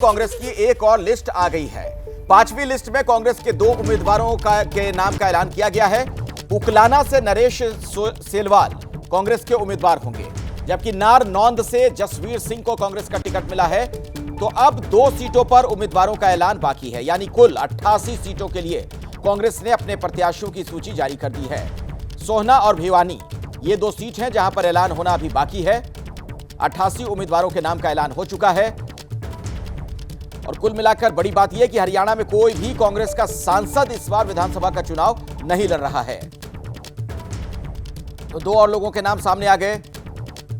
कांग्रेस की एक और लिस्ट आ गई है। पांचवी लिस्ट में कांग्रेस के दो उम्मीदवारों के नाम का ऐलान किया गया है। उकलाना से नरेश सेलवाल कांग्रेस के उम्मीदवार होंगे, जबकि नारनौंद से जसवीर सिंह को कांग्रेस का टिकट मिला है। तो अब 2 सीटों पर उम्मीदवारों का ऐलान बाकी है, यानी कुल 88 सीटों के लिए कांग्रेस ने अपने प्रत्याशियों की सूची जारी कर दी है। सोहना और भिवानी ये 2 सीट हैं जहां पर ऐलान होना अभी बाकी है। 88 उम्मीदवारों के नाम का ऐलान हो चुका है। और कुल मिलाकर बड़ी बात यह कि हरियाणा में कोई भी कांग्रेस का सांसद इस बार विधानसभा का चुनाव नहीं लड़ रहा है। तो 2 और लोगों के नाम सामने आ गए।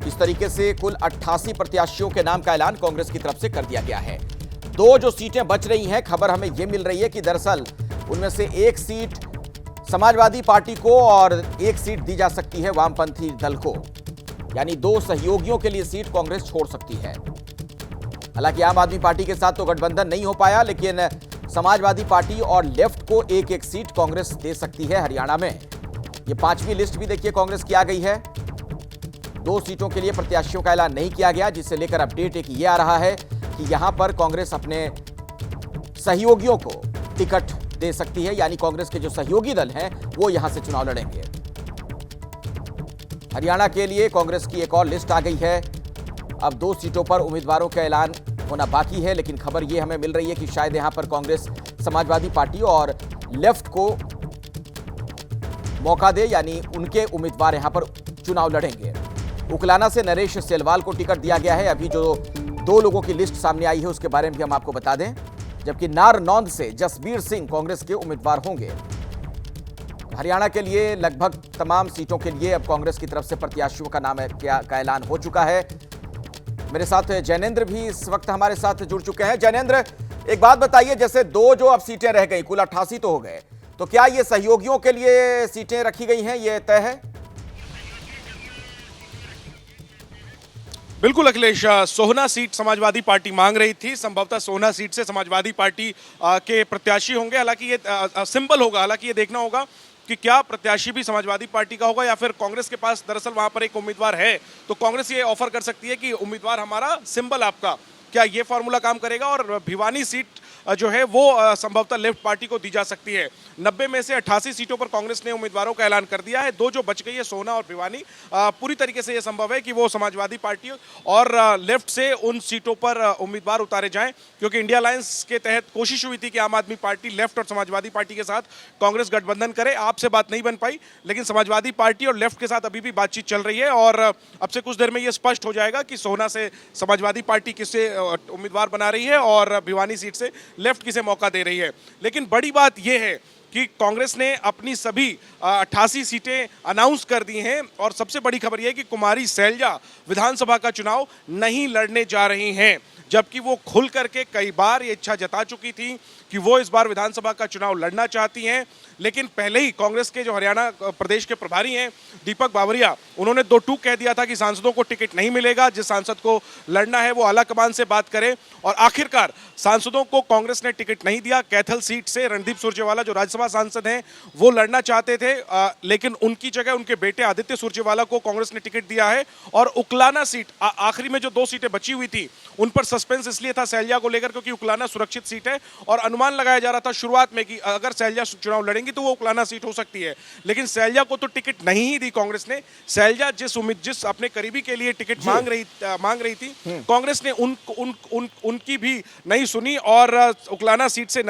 इस तरीके से कुल 88 प्रत्याशियों के नाम का ऐलान कांग्रेस की तरफ से कर दिया गया है। 2 जो सीटें बच रही हैं, खबर हमें यह मिल रही है कि दरअसल उनमें से 1 सीट समाजवादी पार्टी को और 1 सीट दी जा सकती है वामपंथी दल को, यानी 2 सहयोगियों के लिए सीट कांग्रेस छोड़ सकती है। हालांकि आम आदमी पार्टी के साथ तो गठबंधन नहीं हो पाया, लेकिन समाजवादी पार्टी और लेफ्ट को 1-1 सीट कांग्रेस दे सकती है हरियाणा में। ये 5वीं लिस्ट भी देखिए कांग्रेस की आ गई है। 2 सीटों के लिए प्रत्याशियों का ऐलान नहीं किया गया, जिससे लेकर अपडेट एक ये आ रहा है कि यहां पर कांग्रेस अपने सहयोगियों को टिकट दे सकती है, यानी कांग्रेस के जो सहयोगी दल हैं वो यहां से चुनाव लड़ेंगे। हरियाणा के लिए कांग्रेस की एक और लिस्ट आ गई है। अब 2 सीटों पर उम्मीदवारों का ऐलान होना बाकी है, लेकिन खबर यह हमें मिल रही है कि शायद यहां पर कांग्रेस समाजवादी पार्टी और लेफ्ट को मौका दे, यानी उनके उम्मीदवार यहां पर चुनाव लड़ेंगे। उकलाना से नरेश सेलवाल को टिकट दिया गया है। अभी जो 2 लोगों की लिस्ट सामने आई है उसके बारे में भी हम आपको बता दें, जबकि नारनौंद से जसवीर सिंह कांग्रेस के उम्मीदवार होंगे। हरियाणा के लिए लगभग तमाम सीटों के लिए अब कांग्रेस की तरफ से प्रत्याशियों का नाम का ऐलान हो चुका है। मेरे साथ जैनेंद्र भी इस वक्त हमारे साथ जुड़ चुके हैं। जैनेंद्र, एक बात बताइए, जैसे 2 जो अब सीटें रह गई, कुल 88 तो हो गए, तो क्या ये सहयोगियों के लिए सीटें रखी गई हैं, ये तय है? बिल्कुल अखिलेश, सोहना सीट समाजवादी पार्टी मांग रही थी। संभवतः सोहना सीट से समाजवादी पार्टी के प्रत्याशी होंगे। हालांकि ये सिंपल होगा, हालांकि ये देखना होगा कि क्या प्रत्याशी भी समाजवादी पार्टी का होगा या फिर कांग्रेस के पास दरअसल वहां पर एक उम्मीदवार है, तो कांग्रेस ये ऑफर कर सकती है कि उम्मीदवार हमारा, सिंबल आपका। क्या ये फॉर्मूला काम करेगा? और भिवानी सीट जो है वो संभवतः लेफ्ट पार्टी को दी जा सकती है। 90 में से 88 सीटों पर कांग्रेस ने उम्मीदवारों का ऐलान कर दिया है। 2 जो बच गई है, सोहना और भिवानी, पूरी तरीके से यह संभव है कि वो समाजवादी पार्टी और लेफ्ट से उन सीटों पर उम्मीदवार उतारे जाएं, क्योंकि इंडिया अलायंस के तहत कोशिश हुई थी कि आम आदमी पार्टी लेफ्ट और समाजवादी पार्टी के साथ कांग्रेस गठबंधन करे। आपसे बात नहीं बन पाई, लेकिन समाजवादी पार्टी और लेफ्ट के साथ अभी भी बातचीत चल रही है और अब से कुछ देर में यह स्पष्ट हो जाएगा कि सोहना से समाजवादी पार्टी किसे उम्मीदवार बना रही है और भिवानी सीट से लेफ्ट किसे मौका दे रही है। लेकिन बड़ी बात यह है कि कांग्रेस ने अपनी सभी 88 सीटें अनाउंस कर दी हैं और सबसे बड़ी खबर यह है कि कुमारी सैलजा विधानसभा का चुनाव नहीं लड़ने जा रही हैं, जबकि वो खुल करके कई बार ये इच्छा जता चुकी थी कि वो इस बार विधानसभा का चुनाव लड़ना चाहती हैं। लेकिन पहले ही कांग्रेस के जो हरियाणा प्रदेश के प्रभारी हैं दीपक बावरिया, उन्होंने 2 टूक कह दिया था कि सांसदों को टिकट नहीं मिलेगा, जिस सांसद को लड़ना है वो आला कमान से बात करे। और आखिरकार सांसदों को कांग्रेस ने टिकट नहीं दिया। कैथल सीट से रणदीप सुरजेवाला जो राज्यसभा सांसद हैं वो लड़ना चाहते थे, लेकिन उनकी जगह उनके बेटे आदित्य सुरजेवाला को कांग्रेस ने टिकट दिया है। और उकलाना सीट, आखिरी में जो 2 सीटें बची हुई थी उन पर सस्पेंस इसलिए था सैलजा को लेकर, क्योंकि उकलाना सुरक्षित सीट है और अनुमान लगाया जा रहा था शुरुआत में कि अगर सैलजा चुनाव लड़ेंगी तो वो उकलाना सीट हो सकती है। लेकिन सैलजा को तो टिकट नहीं ही दी कांग्रेस ने। सैलजा जिस अपने करीबी के लिए टिकट मांग रही थी, कांग्रेस ने उनकी भी नहीं सुनी और उकलाना सीट से